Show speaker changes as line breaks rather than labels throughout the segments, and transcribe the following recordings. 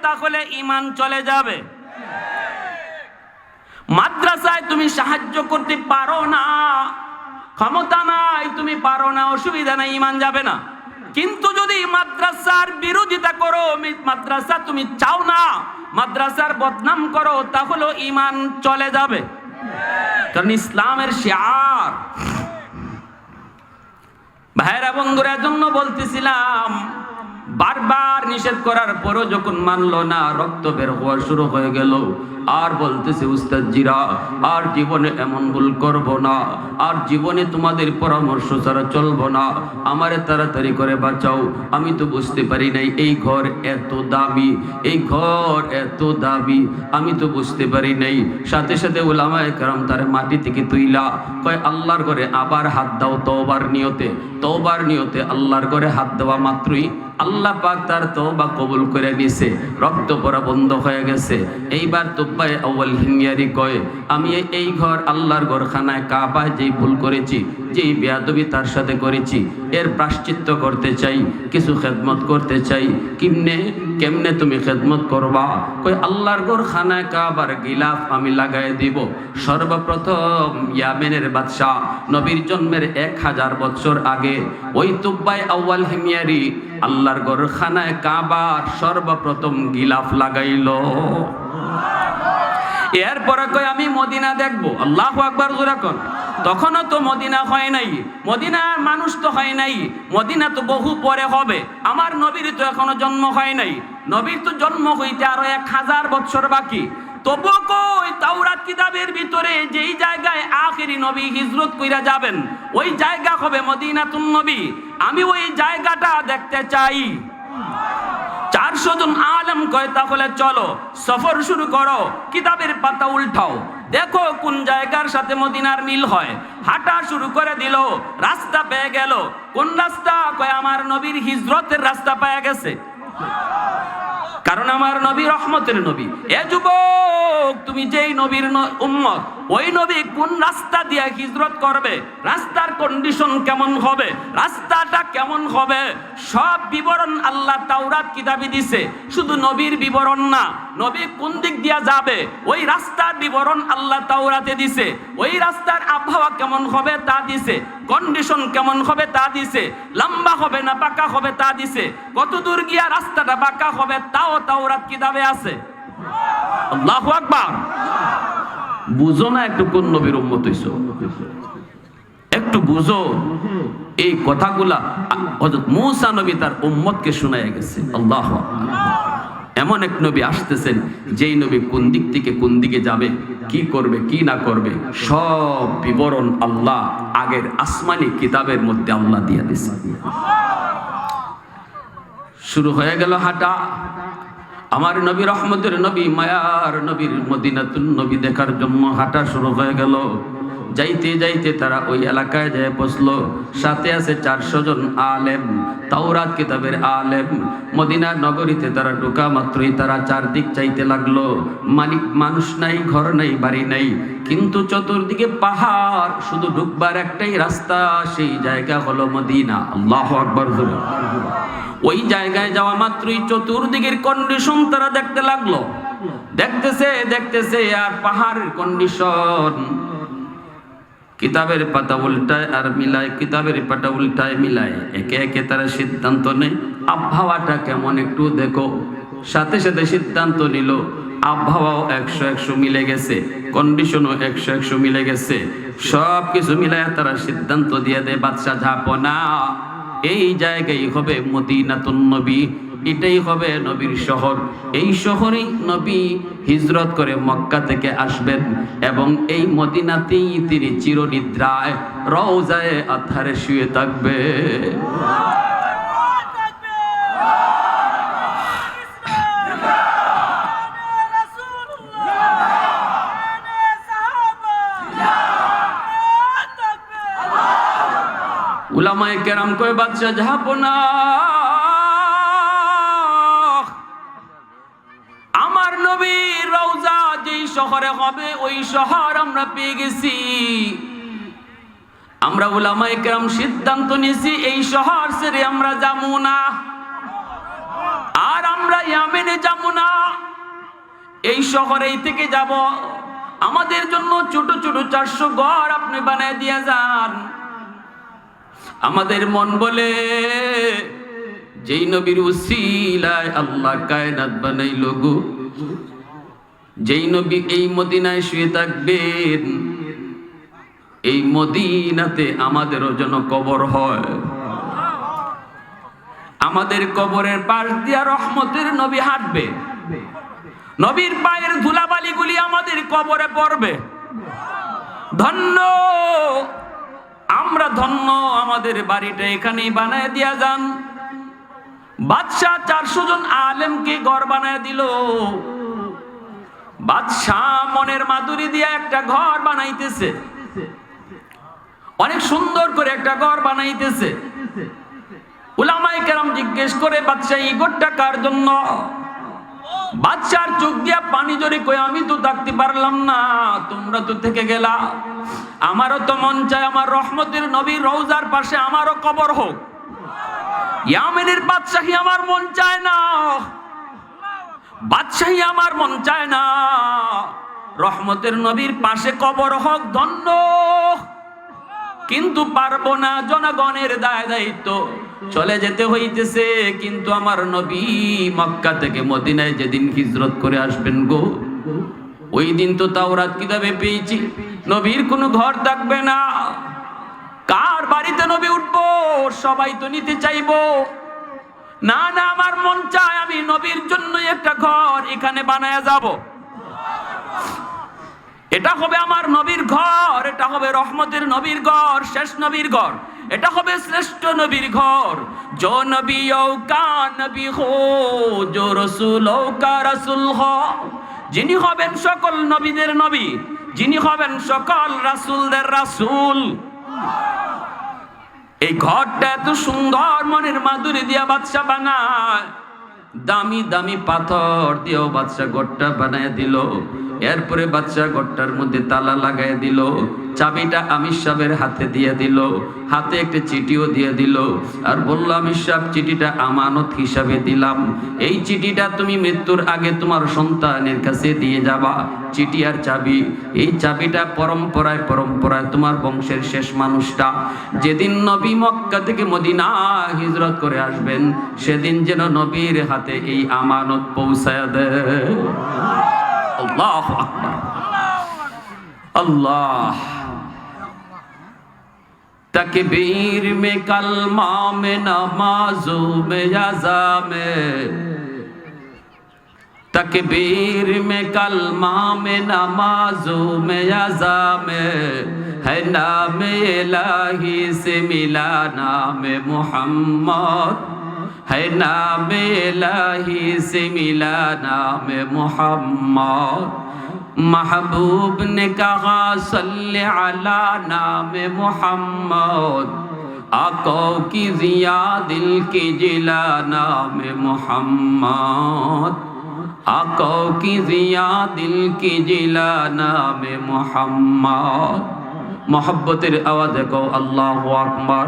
তাহলে ঈমান চলে যাবে। মাদ্রাসায় তুমি সাহায্য করতে পারো না, ক্ষমতা নাই, তুমি পারো না, অসুবিধা নাই, ঈমান যাবে না। কিন্তু যদি মাদ্রাসার বিরোধিতা করো, মাদ্রাসা তুমি চাও না, মাদ্রাসার বদনাম করো, তাহলে ঈমান চলে যাবে। কারণ ইসলামের শিয়ার। ভাইরা বন্ধুরা, জন্য বলতেছিলাম, বারবার নিষেধ করার পরও যখন মানলো না, রক্ত বের হওয়া শুরু হয়ে গেল। আর বলতেছে, উস্তাদজিরা, আর জীবনে এমন ভুল করব না, আর জীবনে তোমাদের পরামর্শ ছাড়া চলবো না, আমারে তাড়াতাড়ি করে বাঁচাও। আমি তো বুঝতে পারি নাই এই ঘর এত দামি, এই ঘর এত দামি, আমি তো বুঝতে পারি নাই। সাথে সাথে উলামায়ে কেরাম তার মাটি থেকে তুইলা কয়, আল্লাহর ঘরে আবার হাত দাও তওবার নিয়তে। তওবার নিয়তে আল্লাহর ঘরে হাত দেওয়া মাত্রই আল্লাহ পাক তার তওবা কবুল করে নিছে, রক্ত পড়া বন্ধ হয়ে গেছে। এইবার তুব্বায়ে আউয়াল হিময়ারি কয়, আমি এই ঘর আল্লাহর ঘরখানায় কাবায় যেই ভুল করেছি, যেই বেয়াদবি তার সাথে করেছি, এর প্রায়শ্চিত্ত করতে চাই, কিছু খেদমত করতে চাই। কেমনে তুমি খেদমত করবা? কই, আল্লাহর ঘরখানায় কাবার গিলাফ আমি লাগাই দিব। সর্বপ্রথম ইয়ামেনের বাদশাহ নবীর জন্মের 1000 বছর আগে ওই তুব্বায়ে আউয়াল হিময়ারি আল্লাহর ঘরখানায় কাবার সর্বপ্রথম গিলাফ লাগাইল। এরপরে কই, আমি মদিনা দেখবো। আল্লাহু আকবার জোরে কোন। তখনও তো মদিনা হয় নাই, মদিনার মানুষ তো হয় নাই, মদিনা তো বহু পরে হবে। আমার নবীর তো এখনো জন্ম হয় নাই, নবীর তো জন্ম হইতে আরো 1000 বছর বাকি। তবুও কই, তাওরাত কিতাবের ভিতরে যেই জায়গায় আখেরি নবী হিজরত কইরা যাবেন, ওই জায়গা হবে মদিনাতুন নবী। আমি ওই জায়গাটা দেখতে চাই। 400 জন আলেম কয়, তাহলে চলো সফর শুরু করো, কিতাবের পাতা উল্টাও, দেখো কোন জায়গার সাথে মদিনার মিল হয়। হাঁটা শুরু করে দিল, রাস্তা পেয়ে গেল। কোন রাস্তা? কয়, আমার নবীর হিজরতের রাস্তা পেয়ে গেছে। কারণ আমার নবী রহমতের নবী। এ যুবক, তুমি যেই নবীর উম্মত, ওই নবী কোন রাস্তা দিয়ে হিজরত করবে, রাস্তার কন্ডিশন কেমন হবে, রাস্তাটা কেমন হবে, সব বিবরণ আল্লাহ তাওরাত কিতাবে দিছে। শুধু নবীর বিবরণ না, নবী কোন দিক দিয়া যাবে ওই রাস্তার বিবরণ আল্লাহ তাওরাতে দিছে। ওই রাস্তার আবহাওয়া কেমন হবে তা দিছে, কন্ডিশন কেমন হবে তা দিছে, লম্বা হবে না বাঁকা হবে তা দিছে, কত দূর গিয়া রাস্তাটা বাঁকা হবে তাও তাওরাত কিতাবে আছে। আল্লাহু আকবার। বুঝো না একটু কোন নবীর উম্মত হইছো? একটু বুঝো এই কথাগুলা হযরত মূসা নবী তার উম্মতকে শোনায় গেছে। আল্লাহু আকবার। এমন এক নবী আসতেছেন, যেই নবী কোন দিক থেকে কোন দিকে যাবে, কি করবে কি না করবে, সব বিবরণ আল্লাহ আগের আসমানি কিতাবের মধ্যে আল্লাহ দিয়ে দিয়েছে। শুরু হয়ে গেল হাঁটা। আমার নবী রহমতের নবী, মায়ার নবীর মদিনাতুন নবী দেখার জন্য হাঁটা শুরু হয়ে গেল। যাইতে যাইতে তারা ওই এলাকায় যায় পৌঁছলো। সাথে আছে 400 জন আলেম, তাওরাত কিতাবের আলেম। মদিনার নগরীতে তারা ঢোকা মাত্রই তারা চারদিক চাইতে লাগলো। মানুষ নাই, ঘর নাই, বাড়ি নাই, কিন্তু চতুর্দিকে পাহাড়, শুধু ঢুকবার একটাই রাস্তা, সেই জায়গা হলো মদিনা। আল্লাহু আকবার। ওই জায়গায় যাওয়া মাত্রই চতুর্দিকের কন্ডিশন তারা দেখতে লাগলো। দেখতেছে আর পাহাড়ের কন্ডিশন, কিতাবের পাতা উল্টায় আর মিলায়, কিতাবের পাতা উল্টায় মিলায়, একে একে তারা সিদ্ধান্ত নেয় আবহাওয়াটা কেমন একটু দেখো। সাথে সাথে সিদ্ধান্ত নিল, আবহাওয়াও 100-100 মিলে গেছে, কন্ডিশনও 100-100 মিলে গেছে। সব কিছু মিলায় তারা সিদ্ধান্ত দিয়ে দেয়, বাদশা ঝাপনা, এই জায়গায় হবে মদিনাতুন নবী, এটাই হবে নবীর শহর। এই শহরেই নবী হিজরত করে মক্কা থেকে আসবেন এবং এই মদিনাতেই তিনি চিরনিদ্রায় রওজায়ে আতহারে শুয়ে থাকবে। উলামায়ে কেরাম কয়, বাদশা ঝাপনা, আমার নবীর রওজা যেই শহরে হবে ওই শহর আমরা পেয়ে গেছি। আমরা উলামায়ে কেরাম সিদ্ধান্ত নিয়েছি এই শহর ছেড়ে আমরা যাবো না, আর আমরা ইয়ামেনে যাবো না, এই শহরেই থেকে যাব, আমাদের জন্য ছোট ছোট 400 ঘর আপনি বানায় দিয়ে যান। আমাদের মন বলে যেই নবীর উসিলায় আল্লাহ কায়নাত বানাইল গো, যেই নবী এই মদিনায় শুয়ে থাকবেন, এই মদিনাতে আমাদেরও যেন কবর হয়। আমাদের কবরের পাশ দিয়া রহমতের নবী হাঁটবে, নবীর পায়ের ধুলাবালিগুলি আমাদের কবরে পড়বে। ধন্য আমরা, ধন্য আমাদের বাড়িটা এখানেই বানায় দিয়া যান। বাদশাহ 400 জন আলেমকে ঘর বানায় দিল। বাদশাহ মনের মাধুরী দিয়া একটা ঘর বানাইতেছে, অনেক সুন্দর করে একটা ঘর বানাইতেছে। উলামায়ে কেরাম জিজ্ঞেস করে, বাদশাহ এই ঘরটা কার জন্য? বাদশার চোখ দিয়া পানি জড়ে কই, আমি তো থাকতে পারলাম না, তোমরা তো থেকে গেলা। আমারও তো মন চায় আমার রহমতের নবীর রওজার পাশে আমারও কবর হোক। ইয়ামেনের বাদশাহী আমার মন চায় না, বাদশাহী আমার মন চায় না, রহমতের নবীর পাশে কবর হোক। ধন্য, কিন্তু পারবো না, জনগণের দায় দায়িত্ব চলে যেতে হইতেছে। কিন্তু আমার নবী মক্কা থেকে মদিনায় যেদিন হিজরত করে আসবেন গো, ওই দিন তো তাওরাত কিতাবে পেয়েছি নবীর কোনো ঘর থাকবে না। কার বাড়িতে নবী উঠবো? সবাই তো নিতে চাইবো। না না, আমার মন চায় আমি নবীর জন্য একটা ঘর এখানে বানায়া যাব। এটা হবে আমার নবীর ঘর, এটা হবে রহমতের নবীর ঘর, শেষ নবীর ঘর, এটা হবে শ্রেষ্ঠ নবীর ঘর। जो नबियों का नबी हो, जो रसूलों का रसूल हो, যিনি হবেন সকল নবীদের নবী, যিনি হবেন সকল রাসূলদের রাসূল। এই ঘরটা এত সুন্দর মনের মাধুরী দিয়া বাদশা বানায়, দামি দামি পাথর দিয়েও বাদশা ঘরটা বানায় দিল। এরপরে বাদশা ঘরটার মধ্যে তালা লাগাই দিল, চাবিটা আমির সাহেবের হাতে দিয়ে দিল, হাতে একটা চিঠিও দিয়ে দিল, আর বলল আমির সাহেব চিঠিটা আমানত হিসাবে দিলাম, এই চিঠিটা তুমি মৃত্যুর আগে তোমার সন্তানের কাছে দিয়ে যাবা। চিঠি আর চাবি, এই চাবিটা পরম্পরায় পরম্পরায় তোমার বংশের শেষ মানুষটা যেদিন নবী মক্কা থেকে মদিনা হিজরত করে আসবেন, সেদিন যেন নবীর হাতে এই আমানত পৌঁছায় দেয়। अल्लाह अकबर, अल्लाह। तकबीर में, कलमा में, नमाजो में, याजा में, तकबीर में, कलमा में, नमाजो में, याजा में है नाम इलाही से मिला नाम मोहम्मद, है नाम इलाही से मिला नाम मोहम्मद। महबूब ने कहा सल्ले अला नाम मोहम्मद, आका की जिया दिल की जिला नाम मोहम्मद, आका की जिया दिल की जिला नाम मोहम्मद। मोहब्बतेर आवाज़े कहो अल्लाहु अकबर,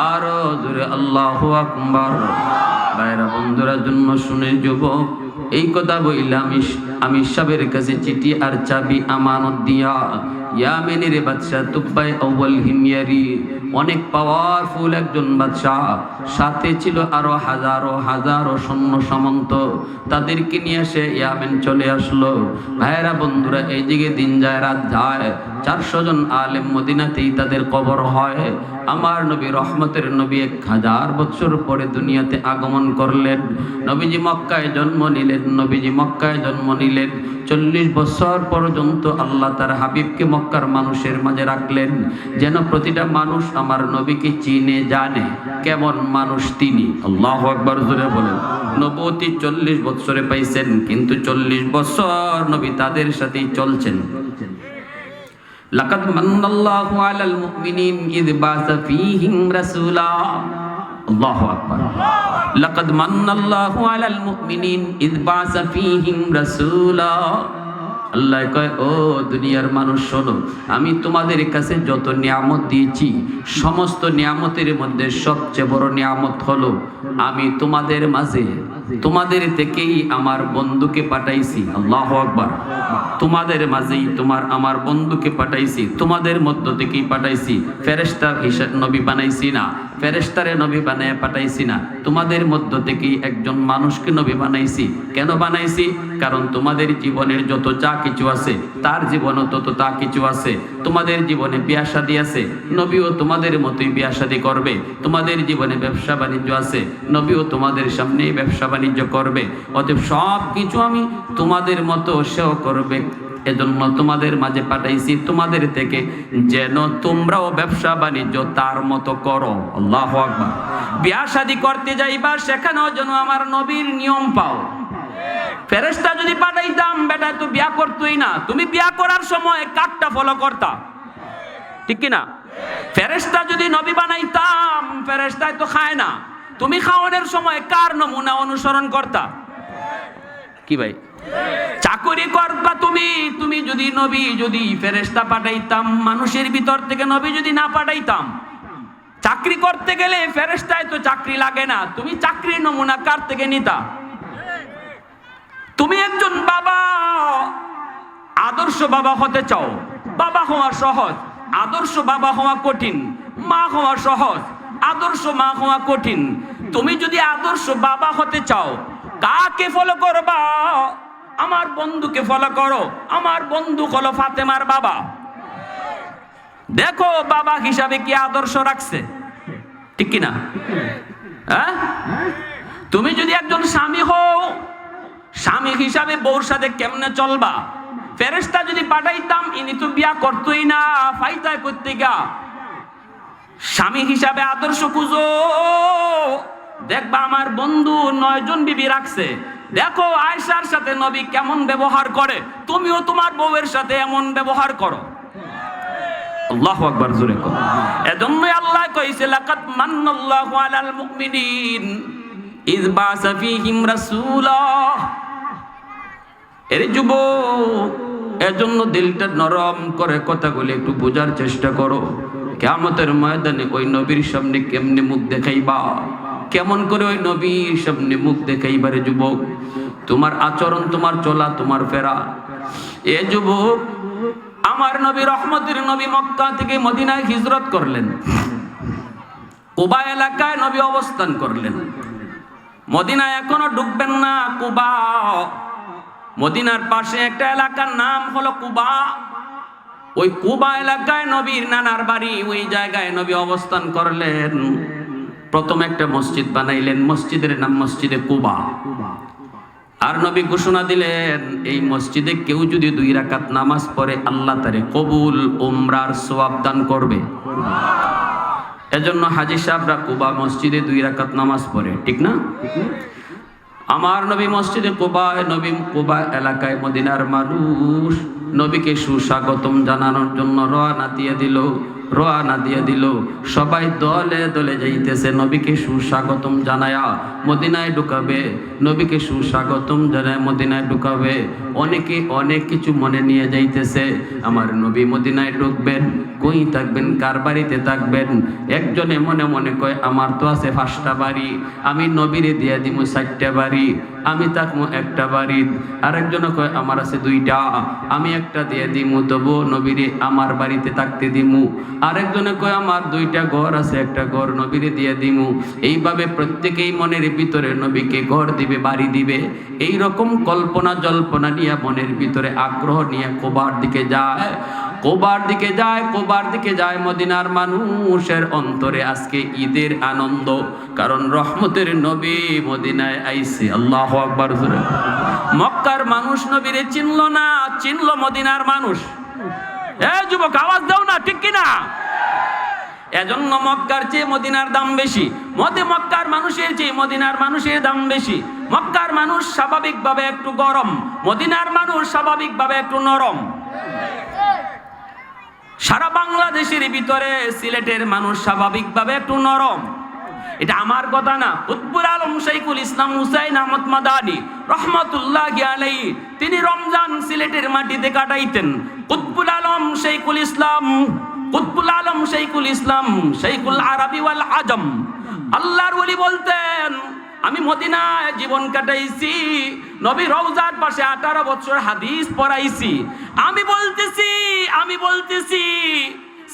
आरो जोरे अल्लाहु अकबर। भाइरा बंधुरा जन्म शुने যুবক, এই কথা বললাম আমির সাহেবের কাছে চিঠি আর চাবি আমানত দিয়া ইয়ামেনের বাদশা তুবাই আউয়াল হিময়ারি, অনেক পাওয়ারফুল একজন বাদশা, সাথে ছিল আরো হাজারো হাজারো সৈন্য সামন্ত, তাদেরকে নিয়ে সে ইয়ামেন চলে আসলো। ভাইরা বন্ধুরা, এই দিকে দিন যায় রাত যায়, 400 জন আলেম মদিনাতেই তাদের কবর হয়। আমার নবী রহমতের নবী 1000 বছর পরে দুনিয়াতে আগমন করলেন। নবীজি মক্কায় জন্ম নিলেন, নবীজি মক্কায় জন্ম নিলেন। 40 বছর পর্যন্ত আল্লাহ তার হাবিবকে মক্কার মানুষের মাঝে রাখলেন, যেন প্রতিটা মানুষ আমার নবীকে চিনে জানে কেমন মানুষ তিনি। আল্লাহু আকবার জোরে বলেন। নবুয়তি 40 বছরে পাইছেন, কিন্তু 40 বছর নবী তাদের সাথেই চলছেন। লাকাদ মান্নাল্লাহু আলাল মুমিনিন ইয বাসা ফীহিম রাসূলা। আল্লাহু আকবার। লাকাদ মান্নাল্লাহু আলাল মুমিনিন ইয বাসা ফীহিম রাসূলা। আল্লাহ কয়, ও দুনিয়ার মানুষ শোনো, আমি তোমাদের কাছে যত নিয়ামত দিয়েছি সমস্ত নিয়ামতের মধ্যে সবচেয়ে বড় নিয়ামত হলো আমি তোমাদের মাঝে তোমাদের থেকেই আমার বন্ধুকে পাঠাইছি। আল্লাহু আকবার। তোমাদের মাঝেই আমার বন্ধুকে পাঠাইছি, তোমাদের মধ্য থেকেই পাঠাইছি। ফেরেশতা হিসেবে নবী বানাইছি না, ফেরেশতারে নবী বানায় পাঠাইছি না, তোমাদের মধ্য থেকেই একজন মানুষকে নবী বানাইছি। কেন বানাইছি? কারণ তোমাদের জীবনের যত যা কিছু আছে তার জীবনও তত তা কিছু আছে। তোমাদের জীবনে বিয়া শাদী আছে, নবীও তোমাদের মতোই বিয়া শাদী করবে। তোমাদের জীবনে ব্যবসা বাণিজ্য আছে, নবীও তোমাদের সামনে ব্যবসা বাণিজ্য করবে। অতএব সব কিছু আমি তোমাদের মতো সেও করবে। এজন্য তোমাদের মাঝে পাঠাইছি তোমাদের থেকে, যেন তোমরাও ব্যবসা বাণিজ্য তার মতো করো। আল্লাহু আকবার। বিয়া শাদী করতে যাইবা, সেখানেও যেন আমার নবীর নিয়ম পাও। ফেরেশতা যদি পাঠাইতাম, বেটা তো বিয়া করতোই না। তুমি বিয়া করার সময় কাটটা ফলো করতা, ঠিক কিনা? ফেরেশতা যদি নবী বানাইতাম, ফেরেশতায় তো খায় না, তুমি খাওয়ানোর সময় কার নমুনা অনুসরণ করতা? কি ভাই? চাকরি করবা তুমি যদি নবী, যদি ফেরেশতা পাঠাইতাম, মানুষের ভিতর থেকে নবী যদি না পাঠাইতাম, চাকরি করতে গেলে ফেরেশতায় তো চাকরি লাগে না, তুমি চাকরির নমুনা কার থেকে নিতা? তুমি একজন বাবা, আদর্শ বাবা হতে চাও, বাবা হওয়া সহজ, আদর্শ বাবা হওয়া কঠিন। মা হওয়া সহজ, আদর্শ মা হওয়া কঠিন। তুমি যদি আদর্শ বাবা হতে চাও, কাকে ফলো করবা? আমার বন্ধুকে ফলো করো। আমার বন্ধু হলো ফাতেমার বাবা। দেখো বাবা হিসাবে কি আদর্শ রাখছে, ঠিক কিনা? হ্যাঁ, তুমি যদি একজন স্বামী হও, স্বামী হিসাবে বউর সাথে কেমনে চলবা? ফেরেশতা যদি পাঠাইতাম, ইনি তো বিয়া করতোই না, ফাইতায় করতে গা। স্বামী হিসাবে আদর্শ খুঁজো, দেখবা আমার বন্ধু 9 জন বিবি রাখছে। দেখো আয়েশার সাথে নবী কেমন ব্যবহার করে, তুমিও তোমার বউয়ের সাথে এমন ব্যবহার করো। আল্লাহু আকবার, জোরে করো। এজন্যই আল্লাহ কইছে, লাকাদ মান্নাল্লাহু আলাল মুমিনিন ইয বাসা ফীহিম রাসূলা। এর যুবক, এজন্য দিলটা নরম করে কথাগুলি একটু বোঝার চেষ্টা করো। কিয়ামতের ময়দানে ওই নবীর সামনে কেমনে মুখ দেখাইবা, কেমন করে ওই নবীর সামনে মুখ দেখাইবা রে যুবক? তোমার আচরণ, তোমার চলা, তোমার ফেরা। এ যুবক, আমার নবী, রহমতের নবী, মক্কা থেকে মদিনায় হিজরত করলেন। কুবা এলাকায় নবী অবস্থান করলেন। মদিনায় এখনো ঢুকবেন না, কুবা। মদিনার পাশে একটা এলাকার নাম হলো কুবা। ওই কুবা এলাকায় নবীর নানার বাড়ি, ওই জায়গায় নবী অবস্থান করলেন। প্রথম একটা মসজিদ বানাইলেন, মসজিদের নাম মসজিদে কুবা। আর নবী ঘোষণা দিলেন, এই মসজিদে কেউ যদি 2 রাকাত নামাজ পড়ে, আল্লাহ তারে কবুল উমরার সওয়াব দান করবে। এজন্য হাজী সাহেবরা কুবা মসজিদে 2 রাকাত নামাজ পড়ে, ঠিক না? আমার নবী মসজিদে কুবায়, নবী কুবা এলাকায় মদিনার মানুষ নবীকে সুস্বাগতম জানানোর জন্য রওনা দিয়ে দিল। সবাই দলে দলে যাইতেছে নবীকে সুস্বাগতম জানায়া মদিনায় ঢুকাবে, নবীকে সুস্বাগতম জানায় মদিনায় ঢুকাবে। অনেকে অনেক কিছু মনে নিয়ে যাইতেছে। আমার নবী মদিনায় ঢুকবেন, কই থাকবেন, কার বাড়িতে থাকবেন? একজনে মনে মনে কয়, আমার তো আছে 5টা বাড়ি, আমি নবীরে দিয়ে দিব 4টা বাড়ি, আমি থাকবো 1টা বাড়ি। আরেকজনে কয়, আমার আছে 2টা, আমি 1টা দিয়ে দিমু, তবু নবীরে আমার বাড়িতে থাকতে দিমু। আরেকজনে কয়, আমার 2টা ঘর আছে, 1টা ঘর নবীরে দিয়ে দিমু। এইভাবে প্রত্যেকেই মনের ভিতরে নবীকে ঘর দিবে, বাড়ি দিবে। এই রকম কল্পনা জল্পনা নিয়ে মনের ভিতরে আগ্রহ নিয়ে কুবার দিকে যায় মদিনার মানুষের অন্তরে আজকে ঈদের আনন্দ, কারণ রহমতের নবী মদিনায় আইছে। আল্লাহু আকবার। মক্কার মানুষ নবীরে চিনলো না, চিনলো মদিনার মানুষ। এ যুবক, আওয়াজ দাও না, ঠিক কিনা? এজন্য মক্কার চেয়ে মদিনার দাম বেশি, মক্কার মানুষের চেয়ে মদিনার মানুষের দাম বেশি। মক্কার মানুষ স্বাভাবিকভাবে একটু গরম, মদিনার মানুষ স্বাভাবিকভাবে একটু নরম। সারা বাংলাদেশের ভিতরে সিলেটের মানুষ স্বাভাবিকভাবে একটু নরম, এটা আমার কথা না, কুতবুল আলম শাইখুল ইসলাম হুসাইন আহমদ মাদানী রহমাতুল্লাহি আলাইহি তিনি রমজান সিলেটের মাটিতে কাটাইতেন। কুতবুল আলম শাইখুল ইসলাম, কুতবুল আলম শাইখুল ইসলাম শাইখুল আরবি ওয়াল আজম আল্লাহর ওলি বলতেন, আমি মদিনায় জীবন কাটাইছি, নবী রওজার পাশে 18 বছর হাদিস পড়াইছি। আমি বলতেছি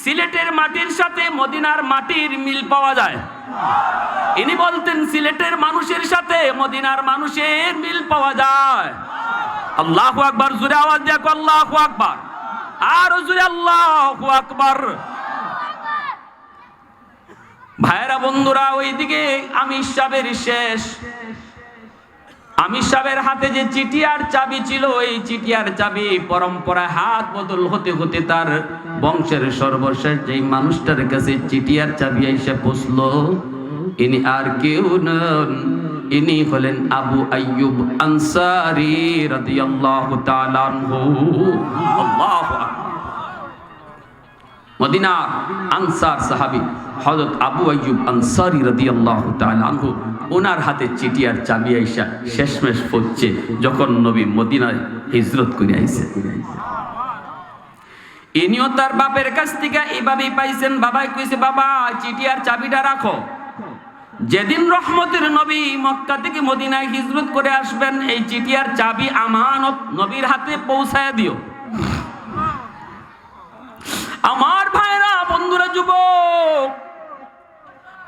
সিলেটের মাটির সাথে মদিনার মাটির মিল পাওয়া যায়। ইনি বলতেন সিলেটের মানুষের সাথে মদিনার মানুষের মিল পাওয়া যায়। আল্লাহু আকবার, জোরে আওয়াজ দিয়ে আল্লাহু আকবার, আর জোরে আল্লাহু আকবার। ভাইরা বন্ধুরা, ওইদিকে আমির সাহেবের শেষ, আমির সাহেবের হাতে যে চিঠি আর চাবি ছিল, এই চিঠি আর চাবি পরম্পরায় হাত বদল হতে হতে তার বংশের সর্বশেষ যেই মানুষটার কাছে চিঠি আর চাবি এসে পৌঁছলো, ইনি আর কেউ নন, ইনি হলেন আবু আইয়ুব আনসারী রাদিয়াল্লাহু তাআলা আনহু। আল্লাহু আকবার। মদিনা আনসার সাহাবী হযরত আবু আইয়ুব আনসারী রাদিয়াল্লাহু তাআলা আনহু, ওনার হাতে চিঠি আর চাবি আইসা শেষমেশ পড়ছে যখন নবী মদিনায় হিজরত করে আইছে। ইনিও তার বাপের কাছ থেকে এইভাবেই পাইছেন। বাবাই কইছে, বাবা চিঠি আর চাবিটা রাখো, যেদিন রহমতের নবী মক্কা থেকে মদিনায় হিজরত করে আসবেন, এই চিঠি আর চাবি আমানত নবীর হাতে পৌঁছায় দিও। আমার ভাইরা বন্ধুরা, যুবক,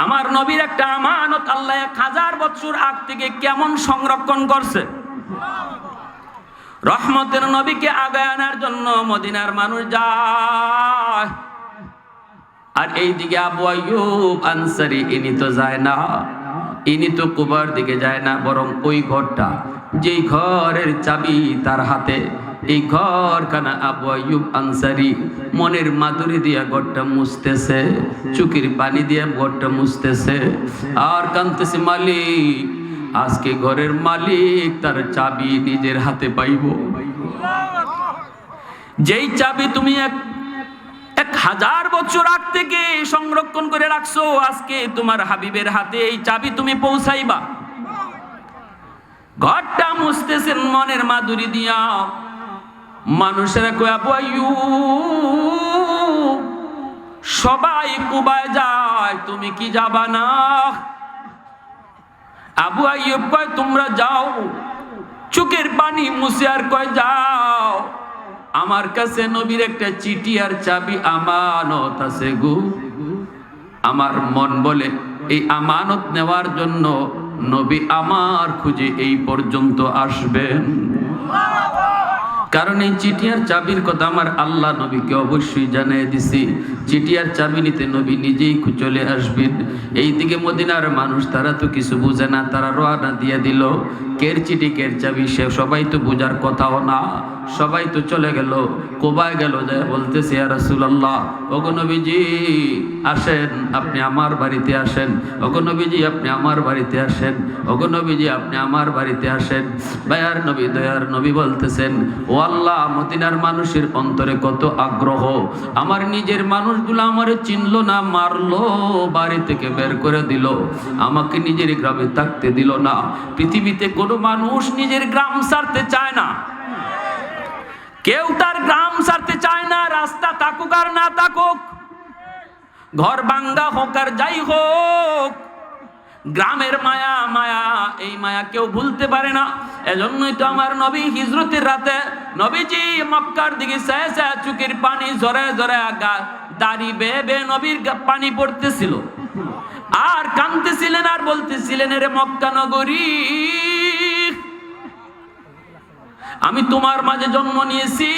আমার নবীর একটা আমানত আল্লাহ 1000 বছর আগ থেকে কেমন সংরক্ষণ করছে। রহমতের নবীকে আগায় আনার জন্য মদিনার মানুষ যায়, আর এইদিকে আবু আইয়ুব আনসারী ইনি তো যায় না, ইনি তো কুবার দিকে যায় না, বরং ওই ঘরটা যেই ঘরের চাবি তার হাতে, এই ঘরখানা আবু আইয়ুব আনসারী মনের মাধুরী দিয়া ঘরটা মুছতেছে, চোখের পানি দিয়া ঘরটা মুছতেছে, আর কাঁদতেছে, মালিক আজকে ঘরের মালিক তার চাবি নিজের হাতে পাইব। যেই চাবি তুমি 1000 বছর আগ থেকে সংরক্ষণ করে রাখছো, আজকে তোমার হাবিবের হাতে এই চাবি তুমি পৌঁছাইবা। ঘরটা মুছতেছেন মনের মাধুরী দিয়া। মানুষেরা কয়, আবু আইয়ুব সবাই কুবায় যায়, তুমি কি যাবা না? আবু আইয়ুব কয়, তোমরা যাও, চোখের পানি মুছে আর কয়, যাও, আমার কাছে নবীর একটা চিঠি আর চাবি আমানত আছে গো। আমার মন বলে এই আমানত নেওয়ার জন্য নবী আমার খুঁজে এই পর্যন্ত আসবেন, কারণ এই চিঠি আর চাবির কথা আমার আল্লাহ নবীকে অবশ্যই জানিয়ে দিছি। চিঠি আর চাবি নিতে নবী নিজেই চলে আসবেন। এইদিকে মদিনার মানুষ তারা তো কিছু বুঝে না, তারা রওনা দিয়ে দিল। কের চিঠি কের চাবি সে সবাই তো বুঝার কথাও না, সবাই তো চলে গেল, কোবায় গেল, যায় বলতেছে, ইয়া রাসূলুল্লাহ, ওগো নবীজি আসেন, আপনি আমার বাড়িতে আসেন, ওগো নবীজি আপনি আমার বাড়িতে আসেন, ওগো নবীজি আপনি আমার বাড়িতে আসেন। দয়ার নবী, দয়ার নবী বলতেছেন, ও আল্লাহ, মদিনার মানুষের অন্তরে কত আগ্রহ, আমার নিজের মানুষগুলো আমারে চিনলো না, মারলো, বাড়ি থেকে বের করে দিল, আমাকে নিজের গ্রামে থাকতে দিল না। পৃথিবীতে কোনো মানুষ নিজের গ্রাম ছাড়তে চায় না, কেউ তার গ্রাম ছাড়তে চায় না, রাস্তা থাকুক আর না থাকুক, ঘর ভাঙ্গা হোক আর যাই হোক, গ্রামের মায়া, মায়া, এই মায়া কেউ ভুলতে পারে না। এজন্যই তো আমার নবী হিজরতের রাতে নবীজি মক্কার দিকে চায় চায় চোখের পানি ঝরে ঝরে দাড়ি বেয়ে বেয়ে নবীর পানি পড়তেছিল, আর কাঁদতেছিলেন আর বলতেছিলেন, এরে মক্কা নগরী, আমি তোমার মাঝে জন্ম নিয়েছি,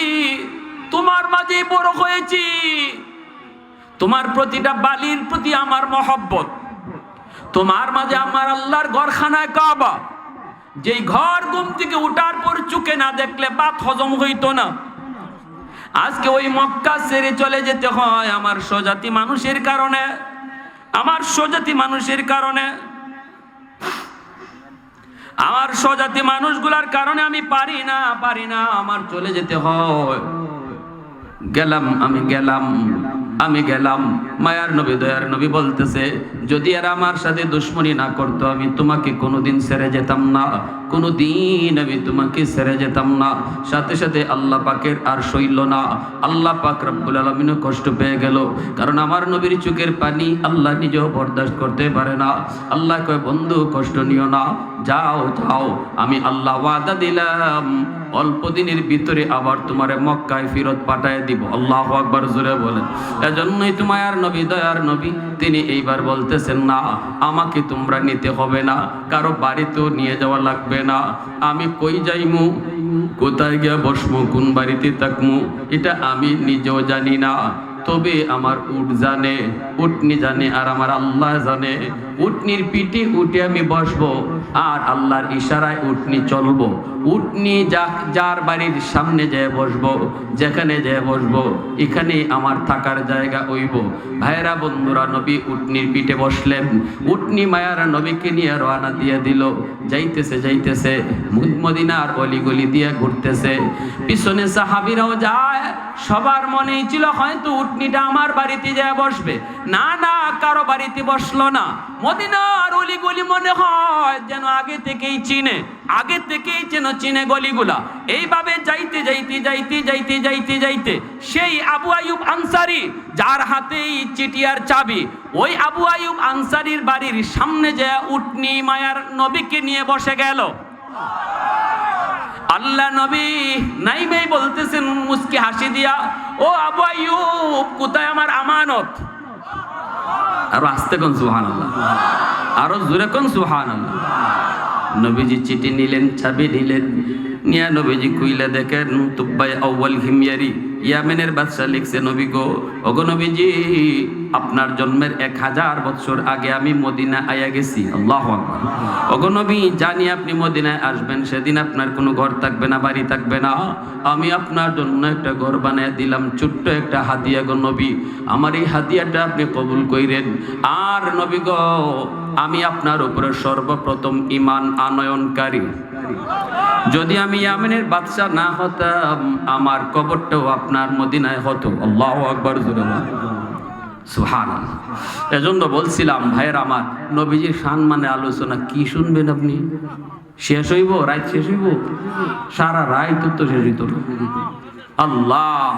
তোমার মাঝে বড় হয়েছি, তোমার প্রতিটা বালির প্রতি আমার মহব্বত, তোমার মাঝে আমার আল্লাহর ঘরখানায় কাবা, যেই ঘর ঘুম থেকে উঠার পর চোখে না দেখলে ভাত হজম হইতো না। আজকে ওই মক্কা ছেড়ে চলে যেতে হয় আমার স্বজাতি মানুষের কারণে, আমার স্বজাতি মানুষের কারণে, আমার স্বজাতি মানুষগুলার কারণে আমি পারি না, আমার চলে যেতে হয়। গেলাম, আমি গেলাম, আমি গেলাম। মায়ার নবী দয়ার নবী বলতেছে, যদি এরা আমার সাথে দুশ্মনী না করতো আমি তোমাকে কোনোদিন ছেড়ে যেতাম না, কোনোদিন আমি তোমাকে ছেড়ে যেতাম না। সাথে সাথে আল্লাহ পাকের আর সইল না, আল্লাহ পাক রব্বুল আলামিনও কষ্ট পেয়ে গেল, কারণ আমার নবীর চোখের পানি আল্লাহ নিজেও বরদাস্ত করতে পারে না। আল্লাহ কয়, বন্ধু কষ্ট নিও না, যাও যাও, আমি আল্লাহ ওয়াদা দিলাম অল্প দিনের ভিতরে আবার তোমারে মক্কায় ফেরত পাঠায় দিব। আল্লাহু আকবার, জোরে বলেন। এজন্যই তোমার নবী দয়ার নবী তিনি এইবার বলতেছেন, না আমাকে তোমরা নিতে হবে না, কারো বাড়িতেও নিয়ে যাওয়া লাগবে না। আমি কই যাইমু, কোথায় গিয়া বসমু, কোন বাড়িতে থাকমু, এটা আমি নিজেও জানি না, তবে আমার উট জানে, উটনি জানে, আর আমার আল্লাহ জানে। উটনির পিঠে উঠে আমি বসবো, আর আল্লাহর ইশারায় উটনি চলবো। উটনি যার বাড়ির সামনে যেয়ে বসবো, যেখানে যেয়ে বসবো, এখানে আমার থাকার জায়গা হইব। ভাইরা বন্ধুরা, নবী উটনির পিঠে বসলেন। উটনি মায়ার নবীকে নিয়ে রওনা দিয়ে দিল। যাইতেছে যাইতেছে মদিনার অলিগলি দিয়ে ঘুরতেছে, পিছনে সাহাবীরাও যায়। সবার মনেই ছিল হয়তো উটনিটা আমার বাড়িতে যায় বসবে। না না, কারো বাড়িতে বসলো না। মদিনার অলিগলি মনে হয় যেন আগে থেকেই চিনে, আগে থেকেই যেন চিনে গলিগুলা। এইভাবে যাইতে যাইতে যাইতে যাইতে যাইতে যাইতে সেই আবু আইয়ুব আনসারী, যার হাতেই চিঠিয়ার চাবি, ওই আবু আইয়ুব আনসারীর বাড়ির সামনে যে উটনি মায়ার নবীকে নিয়ে বসে গেল। আল্লাহ নবী নাইমেই বলতেছেন মুস্কি হাসি দিয়া, ও আবু আইয়ুব, কোথায় আমার আমানত? আরো আস্তে কোন সুবহানাল্লাহ, আরো জোরে কোন সুবহানাল্লাহ। নবীজি চিঠি নিলেন, চাবি নিলেন, নিয়া নবীজি খুইলে দেখেন তুব্বাই আউয়াল হিময়ারি, ইয়ামেনের বাদশা লিখছে, নবী গো, ওগো নবীজি, আপনার জন্মের 1000 বছর আগে আমি মদিনা আয়া গেছি। আল্লাহু আকবার। ওগো নবী, জানি আপনি মদিনায় আসবেন, সেদিন আপনার কোনো ঘর থাকবে না, বাড়ি থাকবে না। আমি আপনার জন্য একটা ঘর বানিয়ে দিলাম, ছোট্ট একটা হাদিয়া গো নবী, আমার এই হাদিয়াটা আপনি কবুল কইরেন। আর নবী গো, আমি আপনার উপরে সর্বপ্রথম ঈমান আনয়নকারী। যদি আমি ইয়ামেনের বাদশা না হতাম, আমার কবরটাও আপনার মদিনায় হতো। আল্লাহু আকবার, সুবহানাল্লাহ। এজন্য বলছিলাম ভাইয়ের আমার, নবীজির সম্মানে আলোচনা কি শুনবেন আপনি? শেষ হইব, রাত শেষ হইব, সারা রাত তো শেষ হইত। আল্লাহ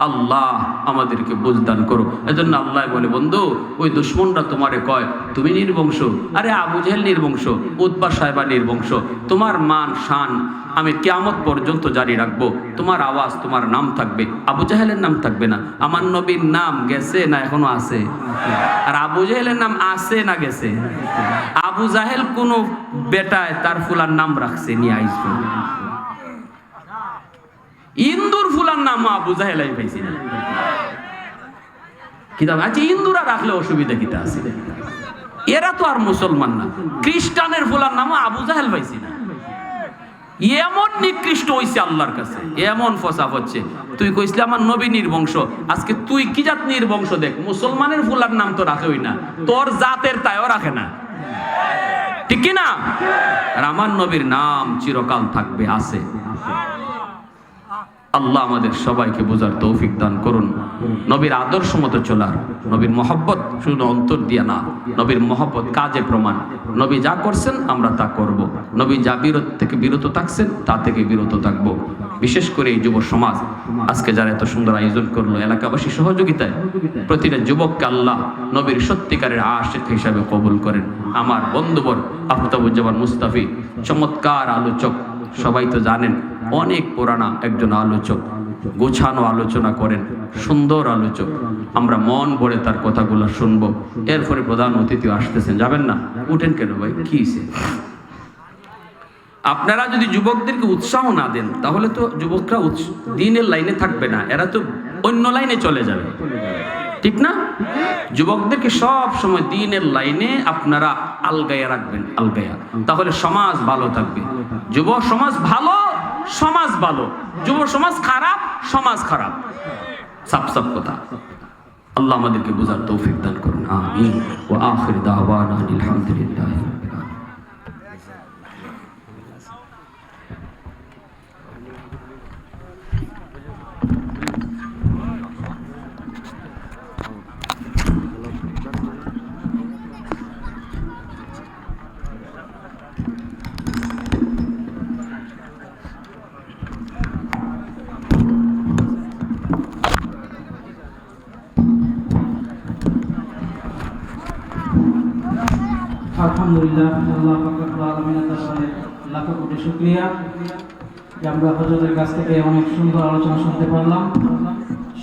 আল্লাহ আমাদেরকে বুঝদান করো। এজন্য আল্লাহ বলে, বন্ধু, ওই দুশ্মনরা তোমারে কয় তুমি নির্বংশ। আরে আবু জেহেল নির্বংশ, উতবা সাহেবা নির্বংশ। তোমার মান শান আমি কিয়ামত পর্যন্ত জারি রাখবো। তোমার আওয়াজ, তোমার নাম থাকবে, আবু জাহেলের নাম থাকবে না। আমার নবীর নাম গেছে না এখনো আছে? আর আবু জাহেলের নাম আছে না গেছে? আবু জাহেল কোন বেটায় তার ফুলার নাম রাখছে, নিয়ে আসবে। ইন্দুর ফুলার নাম আবু জাহেল পাইছি না, কিতাব আছে। ইন্দুরা রাখলে অসুবিধা কিতা আছে? এরা তো আর মুসলমান না। খ্রিস্টানের ফুলার নাম আবু জাহেল পাইছি না। এমন নিকৃষ্ট হইছে আল্লাহর কাছে, এমন ফসাফ হচ্ছে। তুই কইসলে আমার নবী নির্বংশ, আজকে তুই কি জাত নির্বংশ দেখ। মুসলমানের ফুলার নাম তো রাখেই না, তোর জাতের তাইও রাখে না, ঠিক কি না? আর আমার নবীর নাম চিরকাল থাকবে, আছে। আল্লাহ আমাদের সবাইকে বোঝার তৌফিক দান করুন। নবীর আদর্শ মতো চলার, নবীর মহব্বত শুধু অন্তর দিয়া না, নবীর মহব্বত কাজে প্রমাণ। নবী যা করছেন আমরা তা করব, নবী যা থেকে বিরত থাকছেন তা থেকে বিরত থাকবো। বিশেষ করে এই যুব সমাজ আজকে যারা এত সুন্দর আয়োজন করলো, এলাকাবাসী সহযোগিতায়, প্রতিটা যুবককে আল্লাহ নবীর সত্যিকারের আশিক হিসাবে কবুল করেন। আমার বন্ধুবর আফতাবুজ্জামান মুস্তাফি চমৎকার আলোচক, সবাই তো জানেন, অনেক পুরানা একজন আলোচক, গোছানো আলোচনা করেন, সুন্দর আলোচক। আমরা মন ভরে তার কথাগুলো শুনবো। এরপরে প্রধান অতিথি আসতেছেন, যাবেন না? উঠেন কেন ভাই, কি হইছে? আপনারা যদি যুবকদেরকে উৎসাহ না দেন তাহলে তো যুবকরা দিনের লাইনে থাকবে না, এরা তো অন্য লাইনে চলে যাবে, ঠিক না? যুবকদেরকে সব সময় দিনের লাইনে আপনারা আলগায়া রাখবেন, আলগায়া, তাহলে সমাজ ভালো থাকবে। যুব সমাজ ভালো, সমাজ ভালো। যুব সমাজ খারাপ, সমাজ খারাপ। সাফ সাফ কথা। আল্লাহ আমাদেরকে বোঝার তৌফিক দান করুন। আমিন। ওয়া আখির দাওয়ানা আলহামদুলিল্লাহ।
আলহামদুলিল্লাহ, আল্লাহ পাক রব্বুল আলামিনের দরবারে লাখ কোটি শুকরিয়া যে আমরা হযরতের কাছ থেকে অনেক সুন্দর আলোচনা শুনতে পারলাম।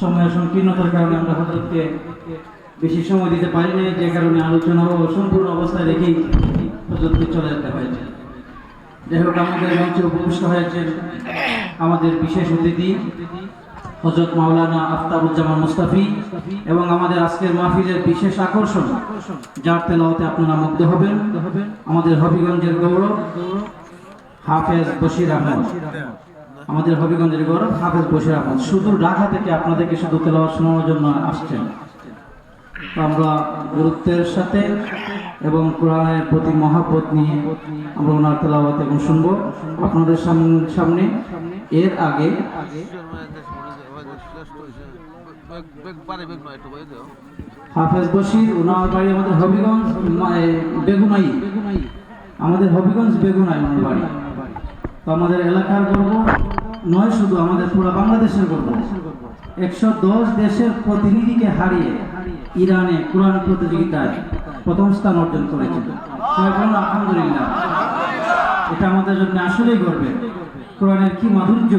সময়ের সংকীর্ণতার কারণে আমরা হযরতকে বেশি সময় দিতে পারিনি, যে কারণে আলোচনা ও সম্পূর্ণ অবস্থায় রেখেই হযরতকে চলে যেতে হয়েছে। যাই হোক, আমাদের মঞ্চে উপবিষ্ট হয়েছেন আমাদের বিশেষ অতিথি হযরত মাওলানা আফতাবুজ্জামান মুস্তাফি এবং আমাদের আজকের মাহফিলের বিশেষ আকর্ষণ, যার তেলাওয়াতে আপনারা মুগ্ধ হবেন, আমাদের হবিগঞ্জের গৌরব হাফেজ বশির আহমদ। আমাদের হবিগঞ্জের গৌরব হাফেজ বশির আহমদ শুধু ঢাকা থেকে আপনাদেরকে শুধু তেলাওয়াত শোনানোর জন্য আসছেন। তো আমরা গুরুত্বের সাথে এবং কোরআনের প্রতি মহব্বত নিয়ে আমরা ওনার তেলাওয়াত এবং শুনবো আপনাদের সামনে। এর আগে হাফেজ বশির, ওনার বাড়ি আমাদের হবিগঞ্জ বেগুনাই, আমাদের হবিগঞ্জ বেগুনাই ওনার বাড়ি। তো আমাদের এলাকার গর্ব নয়, শুধু আমাদের পুরো বাংলাদেশের গর্ব। 110 দেশের প্রতিনিধিকে হারিয়ে ইরানে কোরআন প্রতিযোগিতায় প্রথম স্থান অর্জন করেছেন। আলহামদুলিল্লাহ, এটা আমাদের জন্য আসলেই গর্বের। কোরআনের কি মাধুর্য,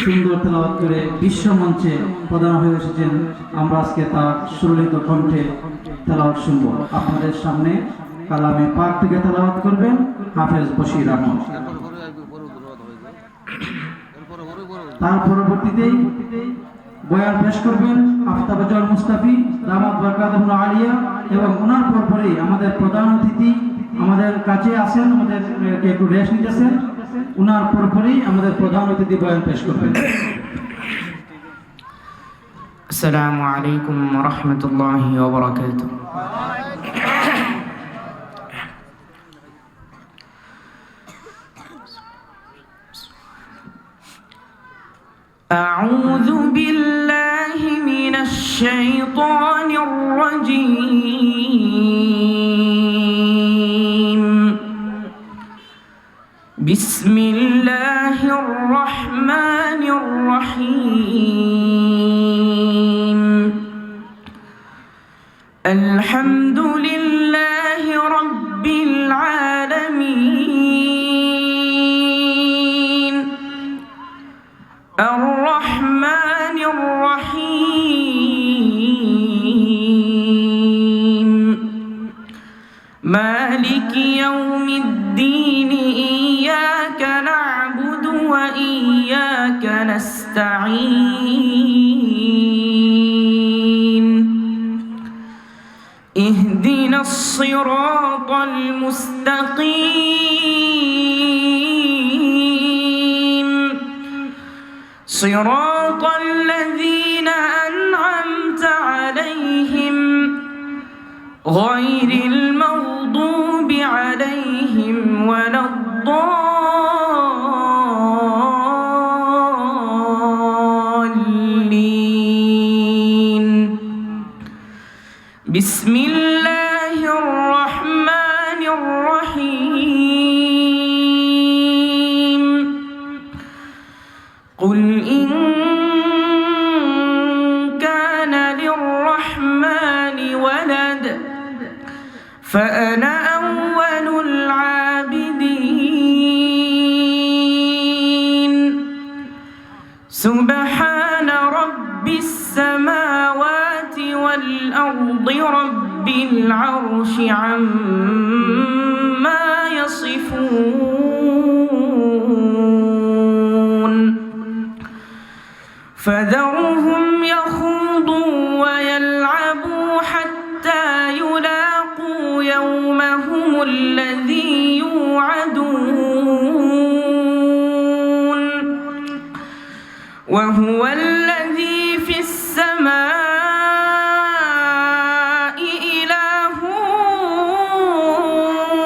সুন্দর তেলাওয়াত করে বিশ্ব মঞ্চে প্রদান হয়ে এসেছেন। আমরা আজকে তার সুললিত কণ্ঠে তেলাওয়াত শুনবো। আপনাদের সামনে কালামে পাক থেকে তেলাওয়াত করবেন হাফেজ বশির আহমদ। তার পরবর্তীতেই বয়ান পেশ করবেন আফতাবুজ্জামান মুস্তাফি দামাত বারকাতুহু আলিয়া, এবং ওনার পরপরই আমাদের প্রধান অতিথি আমাদের কাছে আছেন, আমাদের একটু রেস্ট নিতেছেন, ওনার পরপরই আমাদের প্রধান অতিথি বয়ান পেশ করবেন।
আসসালামু আলাইকুম ওয়া রাহমাতুল্লাহি ওয়া বারাকাতুহু। أعوذ بالله من الشيطان الرجيم. بسم الله الرحمن الرحيم. الحمد لله رب العالمين الرحمن الرحيم مالك يوم الدين إياك نعبد وإياك نستعين اهدنا الصراط المستقيم صراط الذين أنعمت عليهم غير المغضوب عليهم ولا الضالين. بسم الله الرحمن الرحيم. قل إن كان للرحمن ولد فأنا أول العابدين. سبحان رب السماوات والأرض رب العرش عما يصفون. فذرهم يخوضوا ويلعبوا حتى يلاقوا يومهم الذي يوعدون. وهو الذي في السماء إله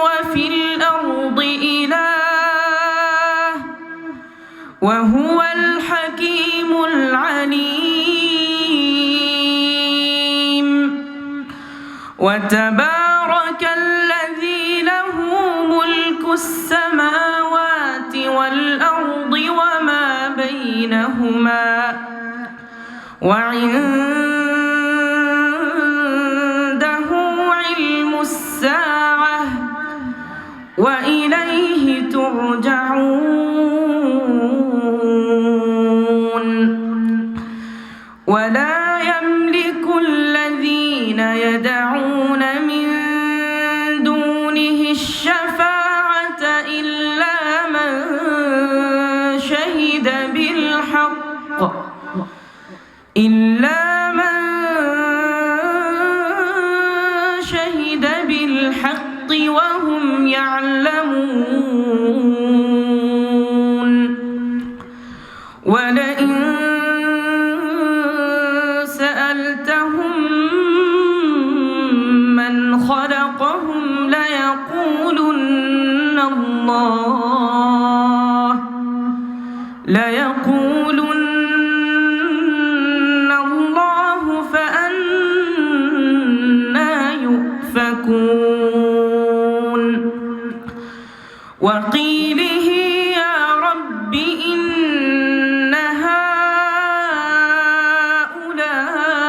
وفي الأرض إله وهو الحكيم العليم. وتبارك الذي له ملك السماوات والأرض وما بينهما وعنده علم الساعة بالحق إلا من شهد بالحق وهم يعلمون ولئن سألتهم من خلقهم ليقولن الله فأنى يؤفكون وقيله يا رب إن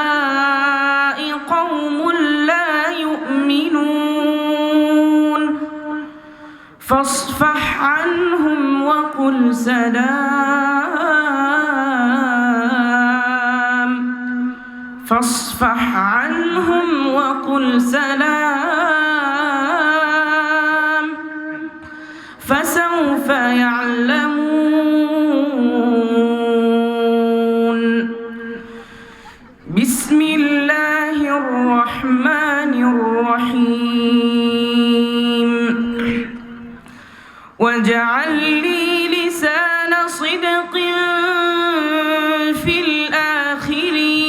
هؤلاء قوم لا يؤمنون فاصفح عنهم وقل سلام فسوف يعلمون بسم الله الرحمن الرحيم واجعل لي لسان صدق في الآخرين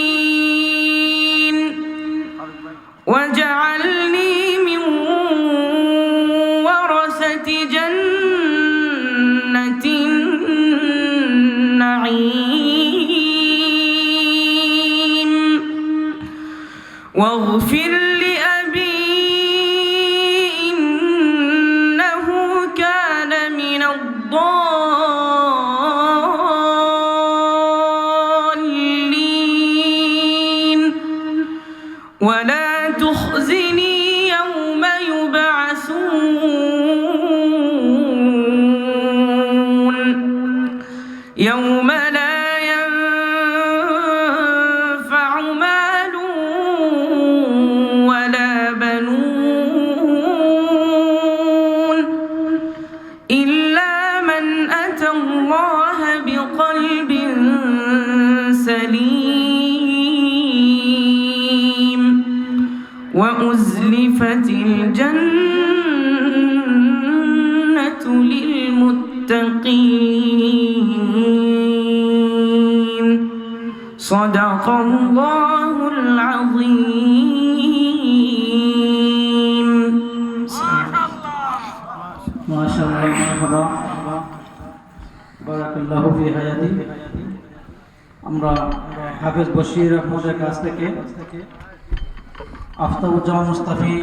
واجعلني من ورثة جنة النعيم واغفر لأبي إنه كان من الضالين ولا تخزني يوم يبعثون يوم لا ينفع مال ولا بنون إلا من أتى الله بقلب سليم وأزلفت الجنة للمتقين صدق الله العظيم
ما شاء الله مرحبا বারাকাল্লাহু ফি হায়াতি। আমরা হাফেজ বশির আহমদের কাছ থেকে আফতাবুজ্জামান মুস্তাফি